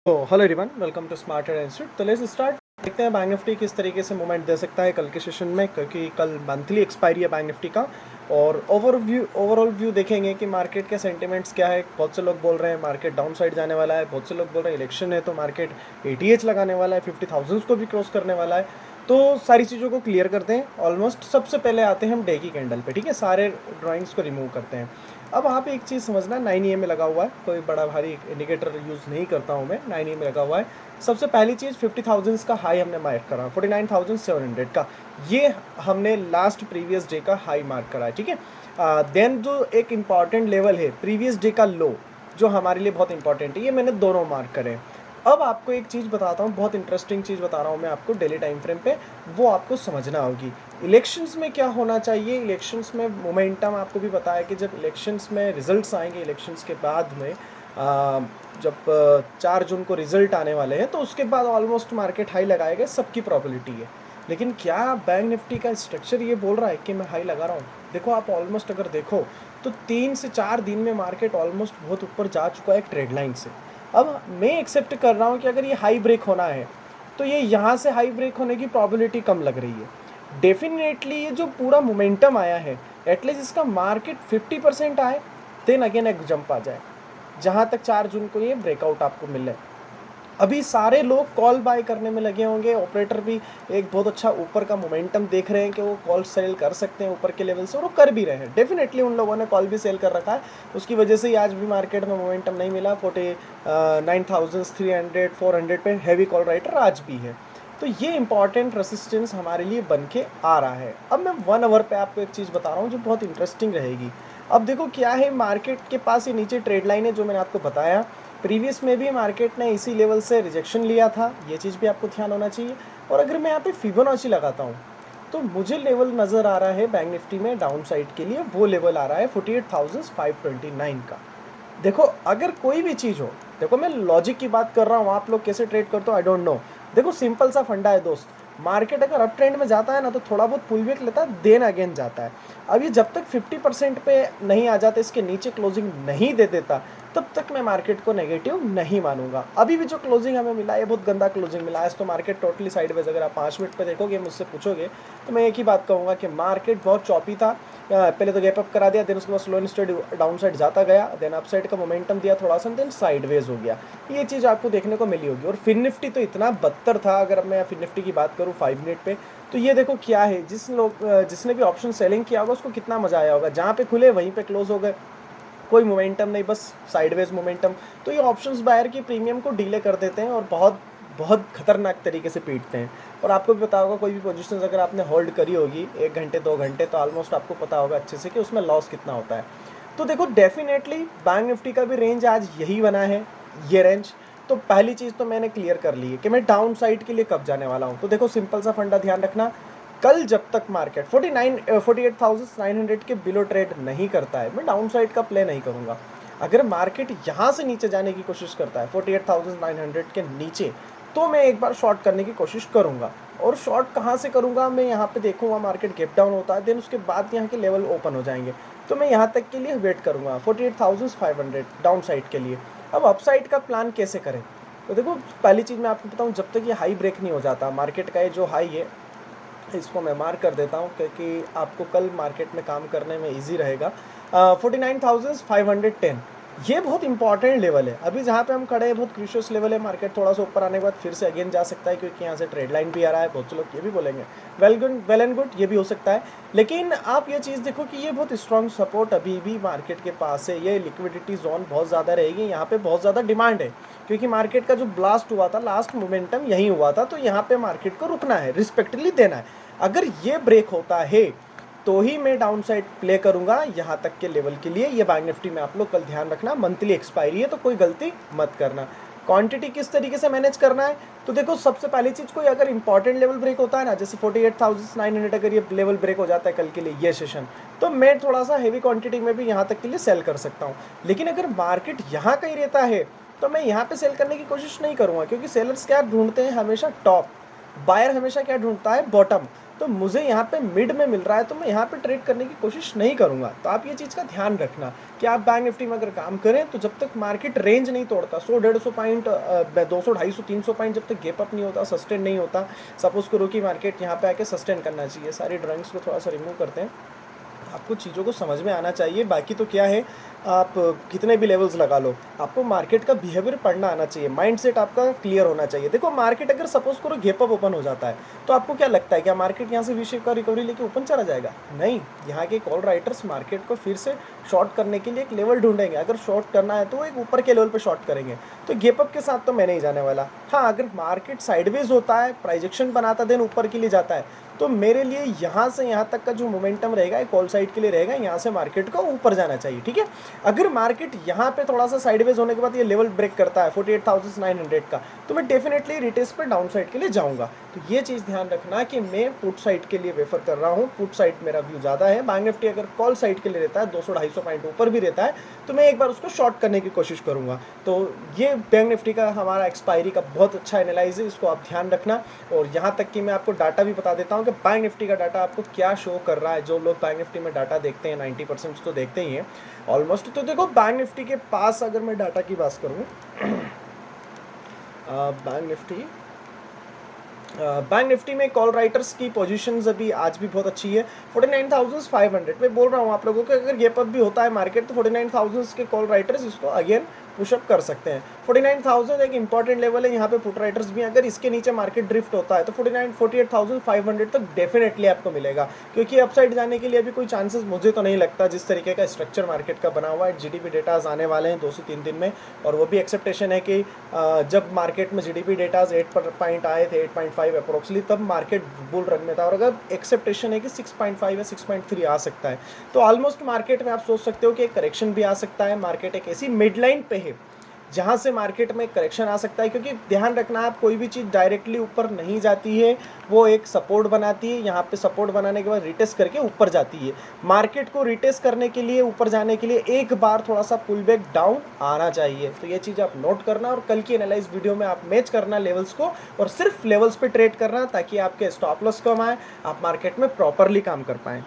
तो hello everyone, welcome to smart trader institute. तो let's start. देखते हैं बैंक निफ्टी किस तरीके से मूवमेंट दे सकता है कल के सेशन में, क्योंकि कल मंथली एक्सपायरी है बैंक निफ्टी का। और ओवरऑल व्यू देखेंगे कि मार्केट के सेंटिमेंट्स क्या है। बहुत से लोग बोल रहे हैं मार्केट डाउन साइड जाने वाला है, बहुत से लोग बोल रहे हैं इलेक्शन है तो मार्केट एटीएच लगाने वाला है, 50,000 को भी क्रॉस करने वाला है। तो सारी चीज़ों को क्लियर करते हैं। ऑलमोस्ट सबसे पहले आते हैं हम डे की कैंडल पे, ठीक है। सारे ड्राइंग्स को रिमूव करते हैं। अब वहाँ पे एक चीज़ समझना, 9 में लगा हुआ है, कोई बड़ा भारी इंडिकेटर यूज़ नहीं करता हूँ मैं। 9 में लगा हुआ है। सबसे पहली चीज़ 50,000 का हाई हमने मार्क करा, 49,700 का। ये हमने लास्ट प्रीवियस डे का हाई मार्क करा है, ठीक है। देन जो एक इम्पॉर्टेंट लेवल है प्रीवियस डे का लो, जो हमारे लिए बहुत इंपॉर्टेंट है, ये मैंने दोनों मार्क करे हैं। अब आपको एक चीज़ बताता हूँ, बहुत इंटरेस्टिंग चीज़ बता रहा हूँ मैं आपको डेली टाइम फ्रेम पे, वो आपको समझना होगी। इलेक्शंस में क्या होना चाहिए, इलेक्शंस में मोमेंटम आपको भी पता है कि जब इलेक्शंस में रिजल्ट्स आएंगे, इलेक्शंस के बाद में जब 4 जून को रिजल्ट आने वाले हैं, तो उसके बाद ऑलमोस्ट मार्केट हाई लगाएगा, सबकी प्रॉबिलिटी है। लेकिन क्या बैंक निफ्टी का स्ट्रक्चर ये बोल रहा है कि मैं हाई लगा रहा हूँ? देखो आप ऑलमोस्ट अगर देखो तो 3 से 4 दिन में मार्केट ऑलमोस्ट बहुत ऊपर जा चुका है एक ट्रेड लाइन से। अब मैं एक्सेप्ट कर रहा हूँ कि अगर ये हाई ब्रेक होना है तो ये यहाँ से हाई ब्रेक होने की प्रॉबिलिटी कम लग रही है। डेफिनेटली ये जो पूरा मोमेंटम आया है, एटलीस्ट इसका मार्केट 50% आए, देन अगेन एक जंप आ जाए, जहाँ तक 4 जून को ये ब्रेकआउट आपको मिले। अभी सारे लोग कॉल बाय करने में लगे होंगे, ऑपरेटर भी एक बहुत अच्छा ऊपर का मोमेंटम देख रहे हैं कि वो कॉल सेल कर सकते हैं ऊपर के लेवल से, और वो कर भी रहे हैं। डेफिनेटली उन लोगों ने कॉल भी सेल कर रखा है, उसकी वजह से ही आज भी मार्केट में मोमेंटम नहीं मिला। 49,300 400 पे हैवी कॉल राइटर आज भी है। तो ये इंपॉर्टेंट रेसिस्टेंस हमारे लिए बन के आ रहा है। अब मैं 1 आवर पे आपको एक चीज़ बता रहा हूँ जो बहुत इंटरेस्टिंग रहेगी। अब देखो क्या है, मार्केट के पास ये नीचे ट्रेड लाइन है जो मैंने आपको बताया। प्रीवियस में भी मार्केट ने इसी लेवल से रिजेक्शन लिया था, ये चीज़ भी आपको ध्यान होना चाहिए। और अगर मैं यहाँ पे फिबोनाची लगाता हूँ तो मुझे लेवल नज़र आ रहा है बैंक निफ्टी में डाउन साइड के लिए, वो लेवल आ रहा है 48,529 का। देखो अगर कोई भी चीज़ हो, देखो मैं लॉजिक की बात कर रहा हूँ, आप लोग कैसे ट्रेड करते हो आई डोंट नो। देखो सिंपल सा फंडा है दोस्त, मार्केट अगर अप ट्रेंड में जाता है ना तो थोड़ा बहुत पुल बैक लेता है, देन अगेन जाता है। अब ये जब तक 50% पे नहीं आ जाता, इसके नीचे क्लोजिंग नहीं दे देता, तब तक मैं मार्केट को नेगेटिव नहीं मानूंगा। अभी भी जो क्लोजिंग हमें मिला है बहुत गंदा क्लोजिंग मिला है, तो मार्केट टोटली साइडवेज। अगर आप 5 मिनट पे देखोगे, मुझसे पूछोगे, तो मैं एक ही बात कहूँगा कि मार्केट बहुत चॉपी था। पहले तो गैप अप करा दिया, देन उसके बाद slow and steady down side जाता गया, देन अप साइड का मोमेंटम दिया थोड़ा सा, देन साइडवेज हो गया। ये चीज़ आपको देखने को मिली होगी। और फिन निफ्टी तो इतना बदतर था, अगर मैं फिन निफ्टी की बात करूँ 5 मिनट पे, तो ये देखो क्या है, जिसने भी ऑप्शन सेलिंग किया होगा उसको कितना मजा आया होगा। जहाँ पे खुले वहीं पे क्लोज हो गए, कोई मोमेंटम नहीं, बस साइडवेज मोमेंटम। तो ये ऑप्शंस बायर की प्रीमियम को डीले कर देते हैं और बहुत बहुत खतरनाक तरीके से पीटते हैं। और आपको भी पता होगा, कोई भी पोजीशंस अगर आपने होल्ड करी होगी 1 घंटे 2 घंटे, तो ऑलमोस्ट आपको पता होगा अच्छे से कि उसमें लॉस कितना होता है। तो देखो डेफिनेटली बैंक निफ्टी का भी रेंज आज यही बना है, ये रेंज। तो पहली चीज़ तो मैंने क्लियर कर ली है कि मैं डाउन साइड के लिए कब जाने वाला हूँ। तो देखो सिंपल सा फंडा ध्यान रखना, कल जब तक मार्केट 48,900 के बिलो ट्रेड नहीं करता है, मैं डाउन साइड का प्ले नहीं करूंगा। अगर मार्केट यहाँ से नीचे जाने की कोशिश करता है 48,900 के नीचे, तो मैं एक बार शॉर्ट करने की कोशिश करूंगा। और शॉर्ट कहाँ से करूंगा, मैं यहाँ पे देखूंगा मार्केट गैप डाउन होता है, देन उसके बाद यहाँ के लेवल ओपन हो जाएंगे, तो मैं यहाँ तक के लिए वेट करूंगा 48,500 डाउन साइड के लिए। अब अपसाइड का प्लान कैसे करें? तो देखो पहली चीज़ मैं आपको बताऊँ, जब तक ये हाई ब्रेक नहीं हो जाता, मार्केट का ये जो हाई है इसको मैं मार्क कर देता हूँ, क्योंकि आपको कल मार्केट में काम करने में इजी रहेगा। 49,510 ये बहुत इंपॉर्टेंट लेवल है। अभी जहाँ पे हम खड़े हैं बहुत क्रूशियस लेवल है। मार्केट थोड़ा सा ऊपर आने के बाद फिर से अगेन जा सकता है, क्योंकि यहाँ से ट्रेड लाइन भी आ रहा है। बहुत से लोग ये भी बोलेंगे वेल एंड गुड, ये भी हो सकता है। लेकिन आप ये चीज़ देखो कि ये बहुत स्ट्रॉन्ग सपोर्ट अभी भी मार्केट के पास है। ये लिक्विडिटी जोन बहुत ज़्यादा रहेगी, यहाँ पे बहुत ज़्यादा डिमांड है, क्योंकि मार्केट का जो ब्लास्ट हुआ था, लास्ट मोमेंटम यहीं हुआ था। तो यहाँ पे मार्केट को रुकना है, रिस्पेक्टली देना है। अगर ये ब्रेक होता है तो ही मैं डाउन साइड प्ले करूंगा यहाँ तक के लेवल के लिए। ये बैंक निफ्टी में आप लोग कल ध्यान रखना, मंथली एक्सपायरी है तो कोई गलती मत करना। क्वांटिटी किस तरीके से मैनेज करना है, तो देखो सबसे पहली चीज़, कोई अगर इंपॉर्टेंट लेवल ब्रेक होता है ना, जैसे 48,900 अगर ये लेवल ब्रेक हो जाता है कल के लिए ये सेशन, तो मैं थोड़ा सा हेवी क्वांटिटी में भी यहाँ तक के लिए सेल कर सकता हूँ। लेकिन अगर मार्केट यहाँ कहीं रहता है तो मैं यहाँ पे सेल करने की कोशिश नहीं करूँगा, क्योंकि सेलर्स क्या ढूंढते हैं हमेशा टॉप। बायर हमेशा क्या ढूँढता है? बॉटम। तो मुझे यहाँ पे मिड में मिल रहा है तो मैं यहाँ पे ट्रेड करने की कोशिश नहीं करूँगा। तो आप ये चीज़ का ध्यान रखना कि आप बैंक निफ्टी में अगर काम करें तो जब तक मार्केट रेंज नहीं तोड़ता 100-150 पॉइंट 200, 250, 300 पॉइंट जब तक गैप अप नहीं होता, सस्टेन नहीं होता, सपोज़ करो कि मार्केट यहाँ पे आके सस्टेन करना चाहिए। सारी ड्राइंग्स को थोड़ा-सा रिमूव करते हैं। आपको चीज़ों को समझ में आना चाहिए, बाकी तो क्या है, आप कितने भी लेवल्स लगा लो, आपको मार्केट का बिहेवियर पढ़ना आना चाहिए, माइंडसेट आपका क्लियर होना चाहिए। देखो मार्केट अगर सपोज़ करो गैप अप ओपन हो जाता है, तो आपको क्या लगता है क्या मार्केट यहाँ से वी शेप का रिकवरी लेके ऊपर चला जाएगा? नहीं, यहाँ के कॉल राइटर्स मार्केट को फिर से शॉर्ट करने के लिए एक लेवल ढूँढेंगे। अगर शॉर्ट करना है तो वो एक ऊपर के लेवल पे शॉर्ट करेंगे। तो गैप अप के साथ तो मैं नहीं जाने वाला। हाँ, अगर मार्केट साइडवेज़ होता है, प्राइजेक्शन बनाता देन ऊपर के लिए जाता है, तो मेरे लिए यहाँ से यहाँ तक का जो मोमेंटम रहेगा एक कॉल साइड के लिए रहेगा, यहाँ से मार्केट को ऊपर जाना चाहिए, ठीक है। अगर मार्केट यहाँ पे थोड़ा सा साइडवेज होने के बाद ये लेवल ब्रेक करता है 48,900 का, तो मैं डेफिनेटली रिटेस्ट पे डाउन साइड के लिए जाऊँगा। तो ये चीज़ ध्यान रखना कि मैं पुट साइड के लिए रेफर कर रहा हूँ, पुट साइड मेरा व्यू ज़्यादा है। बैंक निफ्टी अगर कॉल साइड के लिए रहता है 200-250 पॉइंट ऊपर भी रहता है, तो मैं एक बार उसको शॉर्ट करने की कोशिश करूँगा। तो ये बैंक निफ्टी का हमारा एक्सपायरी का बहुत अच्छा एनालाइज है, इसको आप ध्यान रखना। और यहाँ तक कि मैं आपको डाटा भी बता देता हूँ कि बैंक निफ्टी का डाटा आपको क्या शो कर रहा है। जो लोग बैंक निफ्टी में डाटा देखते हैं 90% तो देखते ही हैं ऑलमोस्ट। तो देखो बैंक निफ्टी के पास अगर मैं डाटा की बात करूँ बैंक निफ्टी में कॉल राइटर्स की पोजीशंस अभी आज भी बहुत अच्छी है। 49,500 मैं बोल रहा हूँ आप लोगों को, अगर गैप अप भी होता है मार्केट तो 49,000 के कॉल राइटर्स इसको अगेन पुशअप कर सकते हैं। 49,000 एक इंपॉर्टेंट लेवल है, यहाँ पे पुट राइटर्स भी अगर इसके नीचे मार्केट ड्रिफ्ट होता है तो 48,500 तक डेफिनेटली आपको मिलेगा, क्योंकि अपसाइड जाने के लिए अभी कोई चांसेस मुझे तो नहीं लगता। जिस तरीके का स्ट्रक्चर मार्केट का बना हुआ है, जीडीपी डेटाज आने वाले हैं 2 से 3 दिन में, और वो भी एक्सेप्टेशन है कि जब मार्केट में जीडीपी डेटाज 8 पॉइंट आए थे 8.5 अप्रोक्सली, तब मार्केट बुल रन में था, और अगर एक्सेप्टेशन है कि 6.5 या 6.3 आ सकता है, तो ऑलमोस्ट मार्केट में आप सोच सकते हो कि एक करेक्शन भी आ सकता है। मार्केट एक ऐसी मिड लाइन पे है जहाँ से मार्केट में करेक्शन आ सकता है, क्योंकि ध्यान रखना आप कोई भी चीज़ डायरेक्टली ऊपर नहीं जाती है, वो एक सपोर्ट बनाती है। यहाँ पे सपोर्ट बनाने के बाद रिटेस्ट करके ऊपर जाती है। मार्केट को रिटेस्ट करने के लिए, ऊपर जाने के लिए एक बार थोड़ा सा पुल बैक डाउन आना चाहिए। तो ये चीज़ आप नोट करना, और कल की एनालाइज वीडियो में आप मैच करना लेवल्स को, और सिर्फ लेवल्स पे ट्रेड करना, ताकि आपके स्टॉप लॉस कम आए, आप मार्केट में प्रॉपरली काम कर पाएँ।